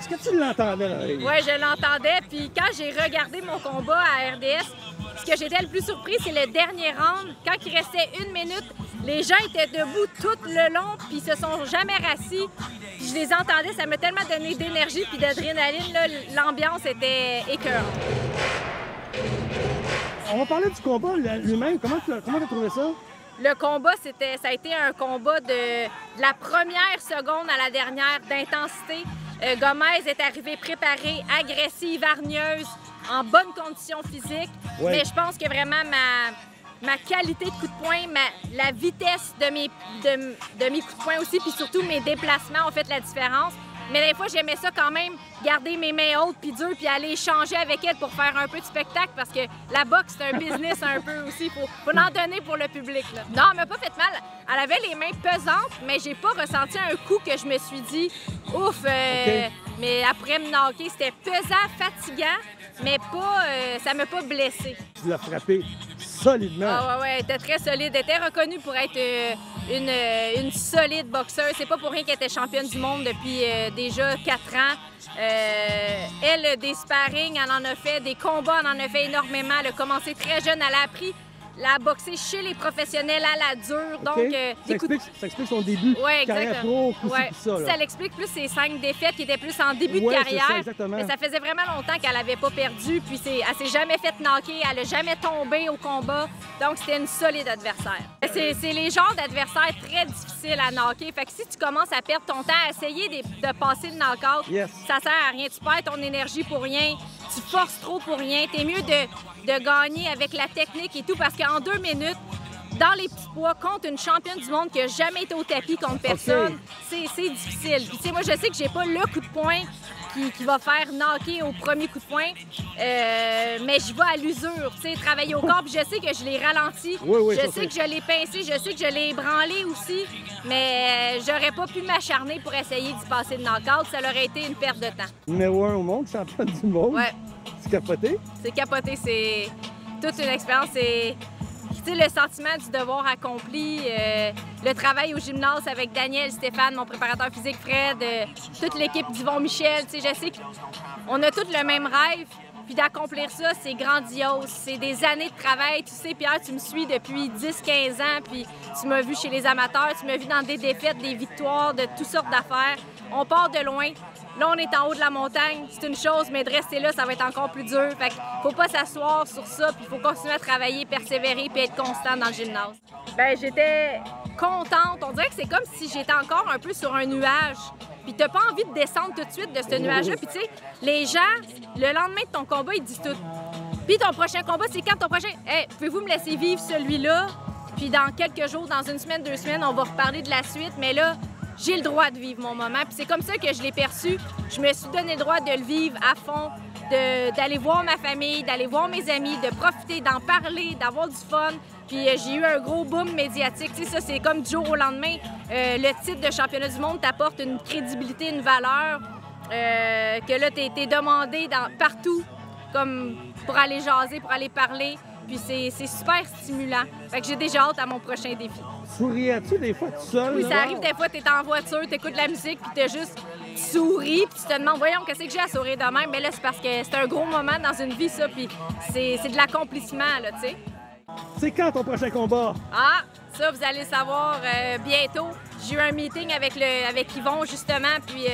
Est-ce que tu l'entendais, là? Oui, je l'entendais. Puis quand j'ai regardé mon combat à RDS, ce que j'étais le plus surpris, c'est le dernier round. Quand il restait 1 minute, les gens étaient debout tout le long, puis ils se sont jamais rassis. Puis je les entendais, ça m'a tellement donné d'énergie puis d'adrénaline. L'ambiance était écœurante. On va parler du combat lui-même. Comment tu as trouvé ça? Le combat, ça a été un combat de la première seconde à la dernière d'intensité. Gomez est arrivée préparée, agressive, hargneuse, en bonne condition physique. Ouais. Mais je pense que vraiment ma qualité de coup de poing, la vitesse de mes coups de poing aussi, puis surtout mes déplacements ont fait la différence. Mais des fois, j'aimais ça quand même, garder mes mains hautes puis dures, puis aller échanger avec elle pour faire un peu de spectacle, parce que la boxe, c'est un business un peu aussi. Faut en donner pour le public, là. Non, elle m'a pas fait mal. Elle avait les mains pesantes, mais j'ai pas ressenti un coup que je me suis dit « Ouf! Okay. » Mais après me knocker, c'était pesant, fatigant, mais pas, ça m'a pas blessée. Tu l'as frappé solidement. Ah ouais, elle était très solide. Elle était reconnue pour être une solide boxeuse. C'est pas pour rien qu'elle était championne du monde depuis déjà 4 ans. Elle, des sparring, elle en a fait, des combats, elle en a fait énormément. Elle a commencé très jeune, elle a appris à boxer chez les professionnels à la dure. Donc, ça explique son début. Oui, exactement. Ça l'explique plus ses 5 défaites qui étaient plus en début de carrière. Ça, exactement. Mais ça faisait vraiment longtemps qu'elle n'avait pas perdu. Puis elle s'est jamais fait knocker, elle n'a jamais tombé au combat. Donc, c'était une solide adversaire. C'est les genres d'adversaires très difficiles à knocker. Fait que si tu commences à perdre ton temps à essayer de passer le knockout, ça sert à rien. Tu perds ton énergie pour rien. Tu forces trop pour rien. T'es mieux de gagner avec la technique et tout, parce qu'en 2 minutes, dans les petits poids, contre une championne du monde qui n'a jamais été au tapis contre personne, c'est difficile. Puis, moi, je sais que j'ai pas le coup de poing qui va faire knocker au premier coup de poing, mais j'y vais à l'usure, travailler au corps, puis je sais que je l'ai ralenti, je sais que je l'ai pincé, je sais que je l'ai ébranlé aussi, mais j'aurais pas pu m'acharner pour essayer d'y passer le knockout, ça aurait été une perte de temps. Numéro 1 au monde, championne du monde. Ouais. C'est capoté? C'est capoté, c'est toute une expérience, c'est... Tu sais, le sentiment du devoir accompli, le travail au gymnase avec Daniel, Stéphane, mon préparateur physique, Fred, toute l'équipe d'Yvon Michel, tu sais, je sais qu'on a tous le même rêve, puis d'accomplir ça, c'est grandiose. C'est des années de travail. Tu sais, Pierre, tu me suis depuis 10-15 ans, puis tu m'as vu chez les amateurs, tu m'as vu dans des défaites, des victoires, de toutes sortes d'affaires. On part de loin. Là, on est en haut de la montagne, c'est une chose, mais de rester là, ça va être encore plus dur. Fait qu'il faut pas s'asseoir sur ça, puis il faut continuer à travailler, persévérer, puis être constant dans le gymnase. Bien, j'étais contente. On dirait que c'est comme si j'étais encore un peu sur un nuage. Puis t'as pas envie de descendre tout de suite de ce nuage-là. Puis tu sais, les gens, le lendemain de ton combat, ils disent tout. Puis ton prochain combat, c'est quand ton prochain? Hey, pouvez-vous me laisser vivre celui-là? Puis dans quelques jours, dans 1 semaine, 2 semaines, on va reparler de la suite. Mais là, j'ai le droit de vivre mon moment. Puis c'est comme ça que je l'ai perçu. Je me suis donné le droit de le vivre à fond, d'aller voir ma famille, d'aller voir mes amis, de profiter, d'en parler, d'avoir du fun. Puis j'ai eu un gros boom médiatique. Tu sais, ça, c'est comme du jour au lendemain. Le titre de championnat du monde t'apporte une crédibilité, une valeur que là, t'es demandé partout comme pour aller jaser, pour aller parler. Puis c'est super stimulant. Fait que j'ai déjà hâte à mon prochain défi. Souriais-tu des fois tout seul? Oui, ça arrive des fois, t'es en voiture, t'écoutes de la musique, puis t'as juste souri, puis tu te demandes, voyons, qu'est-ce que j'ai à sourire de même? Mais là, c'est parce que c'est un gros moment dans une vie, ça, puis c'est de l'accomplissement, là, tu sais. C'est quand ton prochain combat? Ah, ça, vous allez le savoir bientôt. J'ai eu un meeting avec Yvon, justement, puis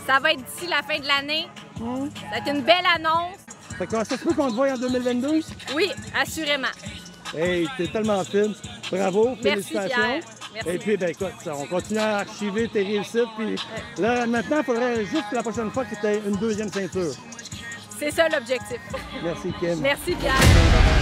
ça va être d'ici la fin de l'année. Ça va être une belle annonce. Fait que ça se peut qu'on te voie en 2022? Oui, assurément. Hey, t'es tellement fine. Bravo, félicitations. Merci, Pierre. Merci. Et puis, ben écoute, on continue à archiver tes réussites. Puis là, maintenant, il faudrait juste la prochaine fois que tu aies une 2e ceinture. C'est ça l'objectif. Merci, Kim. Merci, Pierre.